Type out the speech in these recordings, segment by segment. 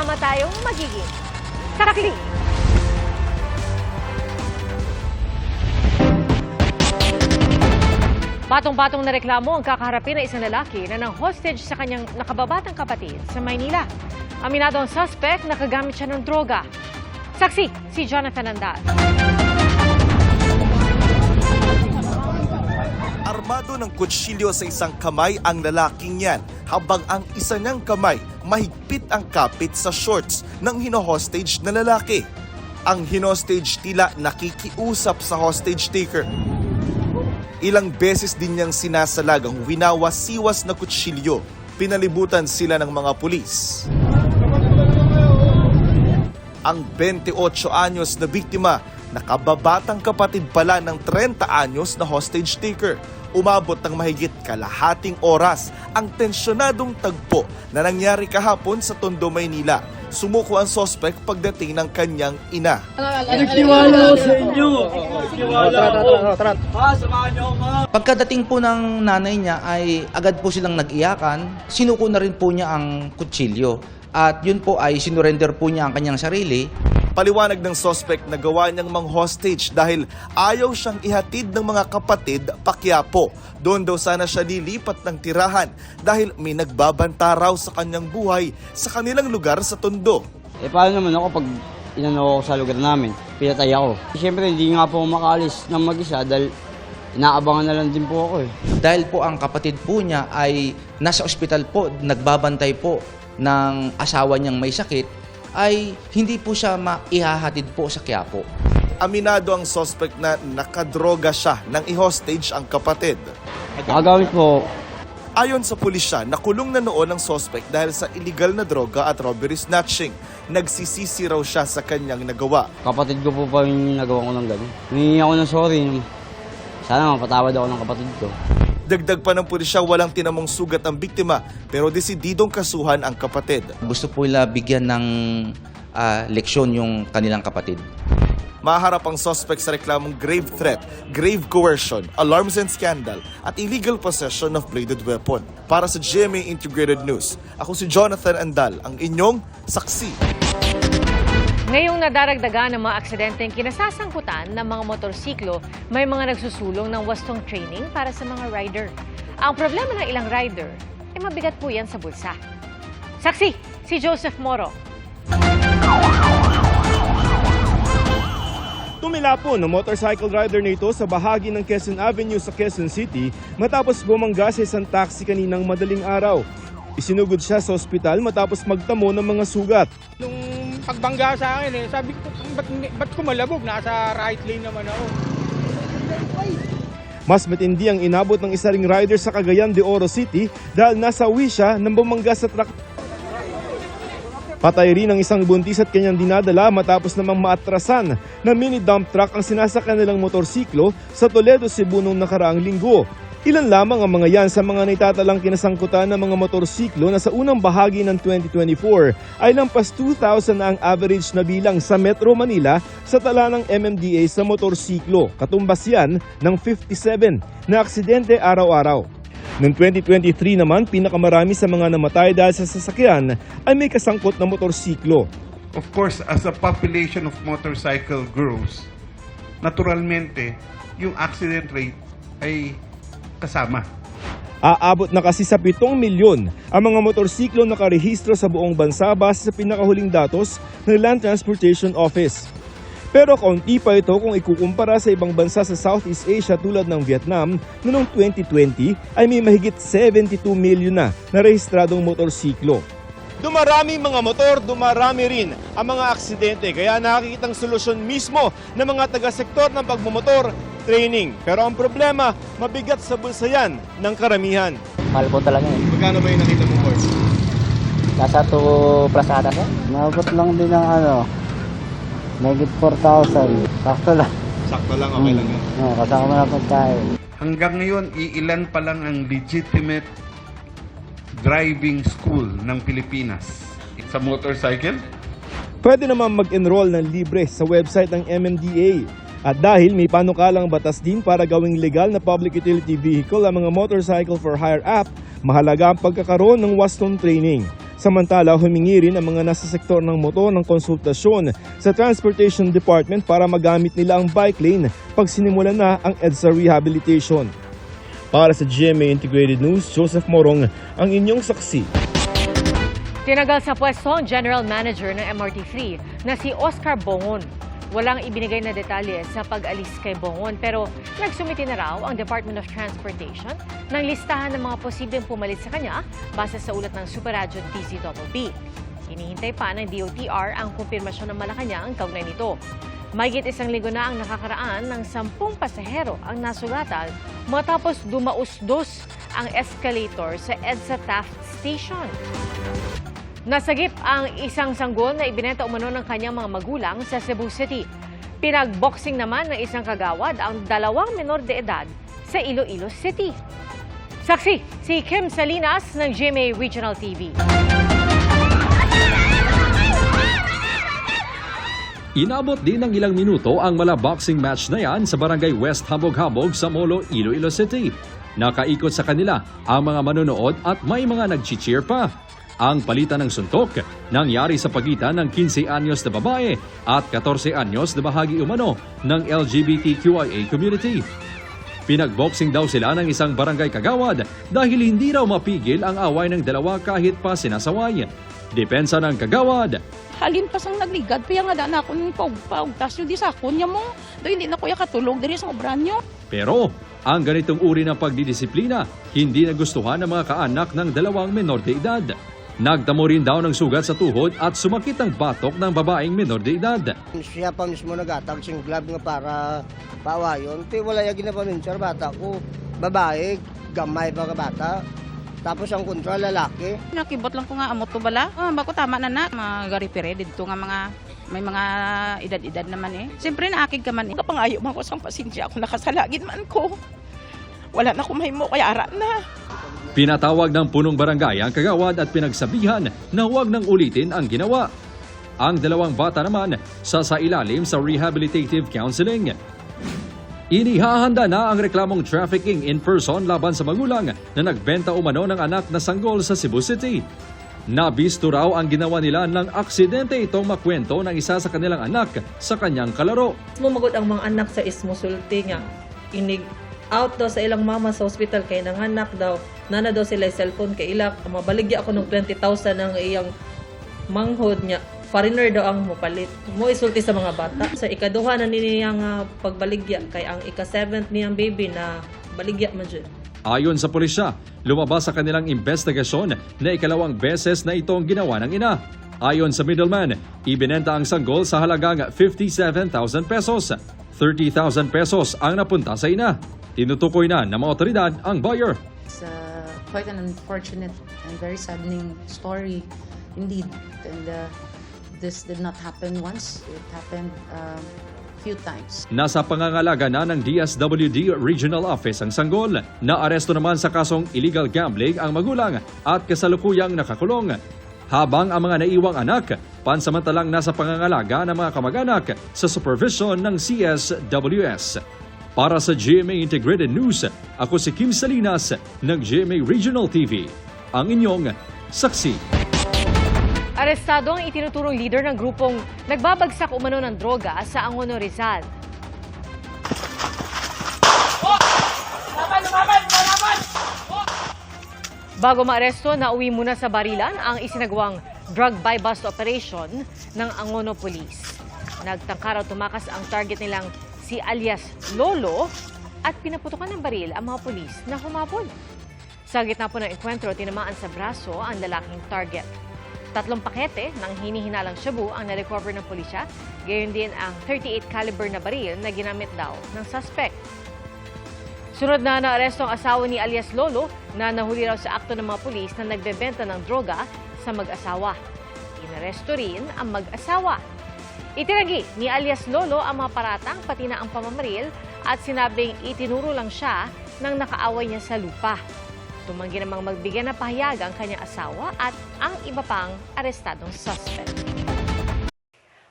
sama-sama tayong magiging sarakli. Patong-patong na reklamo ang kakaharapin na isang lalaki na nang hostage sa kanyang nakababatang kapatid sa Maynila. Aminado ang suspect na nakagamit siya ng droga. Saksi, si Jonathan Andal. Armado ng kutsilyo sa isang kamay ang lalaking yan, habang ang isa niyang kamay mahigpit ang kapit sa shorts ng hino-hostage na lalaki. Ang hino-hostage tila nakikiusap sa hostage taker. Ilang beses din niyang sinasalag ang winawas-siwas na kutsilyo. Pinalibutan sila ng mga pulis. Ang 28 anyos na biktima, nakababatang kapatid pala ng 30 anyos na hostage taker. Umabot ng mahigit kalahating oras ang tensyonadong tagpo na nangyari kahapon sa Tondo, Maynila. Sumuko ang suspect pagdating ng kanyang ina. Nagtiwala sa inyo. Nagtiwala ako. Samahan niyo ako. Pagkadating po ng nanay niya ay agad po silang nag-iyakan. Sinuko na rin po niya ang kutsilyo. At yun po ay sinurrender po niya ang kanyang sarili. Paliwanag ng suspect na gawa niyang mang-hostage dahil ayaw siyang ihatid ng mga kapatid pa Quiapo. Doon daw sana siya lilipat ng tirahan dahil may nagbabanta raw sa kanyang buhay sa kanilang lugar sa Tondo. Paano naman ako pag inano ako sa lugar namin, pinatay ako. Siyempre hindi nga po makaalis ng mag-isa dahil inaabangan na lang din po ako . Dahil po ang kapatid po niya ay nasa ospital po, nagbabantay po ng asawa niyang may sakit, ay hindi po siya maihahatid po sa Quiapo. Aminado ang suspect na nakadroga siya nang i-hostage ang kapatid. Nakagamit po. Ayon sa pulisya, nakulong na noon ang suspect dahil sa illegal na droga at robbery snatching. Nagsisisi raw siya sa kanyang nagawa. Kapatid ko po pa yung nagawa ko ng gano'n. Humingi ako ng sorry. Sana mapatawad ako ng kapatid ko. Dagdag pa ng pulisya, walang tinamong sugat ang biktima pero desididong kasuhan ang kapatid. Gusto po nila bigyan ng leksyon yung kanilang kapatid. Maharap ang suspect sa reklamong grave threat, grave coercion, alarms and scandal at illegal possession of bladed weapon. Para sa GMA Integrated News, ako si Jonathan Andal, ang inyong saksi. Ngayong nadaragdagan ng mga aksidenteng kinasasangkutan ng mga motorsiklo, may mga nagsusulong ng wastong training para sa mga rider. Ang problema ng ilang rider, mabigat po yan sa bulsa. Saksi, si Joseph Moro. Tumila po ng motorcycle rider na ito sa bahagi ng Quezon Avenue sa Quezon City matapos bumangga sa isang taxi kaninang madaling araw. Isinugod siya sa ospital matapos magtamo ng mga sugat. Nung pagbangga sa akin sabi ko, ba't kumalabog? Nasa right lane naman ako. Mas matindi ang inabot ng isa ring rider sa Cagayan de Oro City dahil nasa uwi siya nang bumangga sa truck. Patay rin ang isang buntis at kanyang dinadala matapos namang maatrasan na mini dump truck ang sinasakyan nilang motorsiklo sa Toledo, Cebu noong nakaraang linggo. Ilan lamang ang mga yan sa mga naitatalang kinasangkutan ng mga motorsiklo na sa unang bahagi ng 2024 ay lampas 2,000 na ang average na bilang sa Metro Manila sa tala ng MMDA sa motorsiklo. Katumbas yan ng 57 na aksidente araw-araw. Noong 2023 naman, pinakamarami sa mga namatay dahil sa sasakyan ay may kasangkot na motorsiklo. Of course, as the population of motorcycle grows, naturalmente, yung accident rate ay kasama. Aabot na kasi sa 7 milyon ang mga motorsiklo na nakarehistro sa buong bansa base sa pinakahuling datos ng Land Transportation Office. Pero kaunti pa ito kung ikukumpara sa ibang bansa sa Southeast Asia tulad ng Vietnam na noong 2020 ay may mahigit 72 milyon na narehistradong motorsiklo. Dumarami mga motor, dumarami rin ang mga aksidente kaya nakikitang solusyon mismo ng mga taga-sektor ng pagmumotor, training. Pero ang problema, mabigat sa bulsa yan ng karamihan. Mahal po talaga . Magkano ba yung nakita mong course? Nasa 2 plasada po. Nabot lang din ng mahigit 4,000. Sakto lang. Sakto lang, okay lang yan. Kasama na pagkain. Hanggang ngayon, iilan pa lang ang legitimate driving school ng Pilipinas. It's a motorcycle? Pwede naman mag-enroll ng libre sa website ng MMDA. At dahil may panukalang batas din para gawing legal na public utility vehicle ang mga Motorcycle for Hire app, mahalaga ang pagkakaroon ng wastong training. Samantala, humingi rin ang mga nasa sektor ng motor ng konsultasyon sa Transportation Department para magamit nila ang bike lane pag sinimulan na ang EDSA rehabilitation. Para sa GMA Integrated News, Joseph Morong ang inyong saksi. Tinagal sa pwesto ang General Manager ng MRT3 na si Oscar Bongon. Walang ibinigay na detalye sa pag-alis kay Bongon pero nagsumiti na raw ang Department of Transportation ng listahan ng mga posibleng pumalit sa kanya base sa ulat ng Superradyo DZBB. Hinihintay pa ng DOTR ang kumpirmasyon ng Malacanang kaugnay nito. Mahigit isang linggo na ang nakakaraan ng 10 pasahero ang nasugatan matapos dumausdos ang escalator sa EDSA Taft Station. Nasagip ang isang sanggol na ibinenta umano ng kanyang mga magulang sa Cebu City. Pinagboxing naman ng isang kagawad ang 2 menor de edad sa Iloilo City. Saksi, si Kim Salinas ng GMA Regional TV. Inabot din ng ilang minuto ang boxing match na yan sa Barangay West Habog-Habog sa Molo, Iloilo City. Nakaikot sa kanila ang mga manonood at may mga nag-cheer pa. Ang palitan ng suntok nangyari sa pagitan ng 15 anyos na babae at 14 anyos na bahagi umano ng LGBTQIA community. Pinagboxing daw sila ng isang barangay kagawad dahil hindi raw mapigil ang away ng dalawa kahit pa sinasaway. Depensa ng kagawad. Halin pa sang nagligad, kaya nga na ako ng paugtas nyo di sa kunya mo. Doon hindi na kuya katulog diri sa obran nyo. Pero ang ganitong uri ng pagdidisiplina hindi nagustuhan ng mga kaanak ng 2 menor de edad. Nagtamo rin daw ng sugat sa tuhod at sumakit ang batok ng babaeng menor de edad. Siya pa mismo nagatag sing glove nga para paawayon. Pero wala yung ginapamin sir, bata ko. Babae, gamay pa ka bata. Tapos ang kontra lalaki. Nakibot lang ko nga amot to bala. Bako tama na magaripire dito nga may mga edad-edad naman eh. Siyempre naakig ka man eh. Kapangayo man ko sang pasensya ako nakasalagid man ko. Wala na ko mahimo kaya ara na. Pinatawag ng punong barangay ang kagawad at pinagsabihan na huwag nang ulitin ang ginawa. Ang 2 bata naman sasailalim sa rehabilitative counseling. Inihahanda na ang reklamong trafficking in person laban sa magulang na nagbenta umano ng anak na sanggol sa Cebu City. Nabisto raw ang ginawa nila ng aksidente itong makwento ng isa sa kanilang anak sa kanyang kalaro. Mumagod ang mga anak sa ismusulti nga. Inig out daw sa ilang mama sa hospital kay nanganak daw. Nana daw sila cellphone kay ilak. Mabaligya ako ng 20,000 ng iyang manghod niya. Foreigner daw ang mupalit. Mo isulti sa mga bata. Sa ikaduha na niyang pagbaligya kay ang ika-7th niyang baby na baligya man dyan. Ayon sa pulisya, lumabas sa kanilang investigasyon na 2 beses na itong ginawa ng ina. Ayon sa middleman, ibinenta ang sanggol sa halagang 57,000 pesos. 30,000 pesos ang napunta sa ina. Tinutukoy na ng mga otoridad ang buyer. It's quite an unfortunate and very saddening story indeed. And this did not happen once. It happened few times. Nasa pangangalaga na ng DSWD Regional Office ang sanggol. Naaresto naman sa kasong illegal gambling ang magulang at kasalukuyang nakakulong. Habang ang mga naiwang anak, pansamantalang nasa pangangalaga ng mga kamag-anak sa supervision ng CSWS. Para sa GMA Integrated News, ako si Kim Salinas ng GMA Regional TV, ang inyong saksi. Arestado ang itinuturong leader ng grupong nagbabagsak umano ng droga sa Angono, Rizal. Bago maaresto, nauwi muna sa barilan ang isinagawang drug buy-bust operation ng Angono Police. Nagtangka raw tumakas ang target nilang si alias Lolo at pinaputukan ng baril ang mga pulis na humabol. Sa gitna po ng enkwentro, tinamaan sa braso ang lalaking target. 3 pakete ng hinihinalang shabu ang na-recover ng pulisya, gayon din ang 38 caliber na baril na ginamit daw ng suspect. Sunod na naaresto ang asawa ni alias Lolo na nahuli raw sa akto ng mga pulis na nagbebenta ng droga sa mag-asawa. Inaresto rin ang mag-asawa. Itinagi ni alias Lolo ang mga paratang pati na ang pamamaril at sinabing itinuro lang siya nang nakaaway niya sa lupa. Tumanggi namang magbigay ng pahayag ang kanyang asawa at ang iba pang arestadong suspect.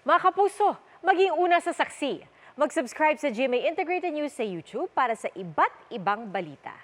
Mga kapuso, maging una sa saksi. Mag-subscribe sa GMA Integrated News sa YouTube para sa iba't ibang balita.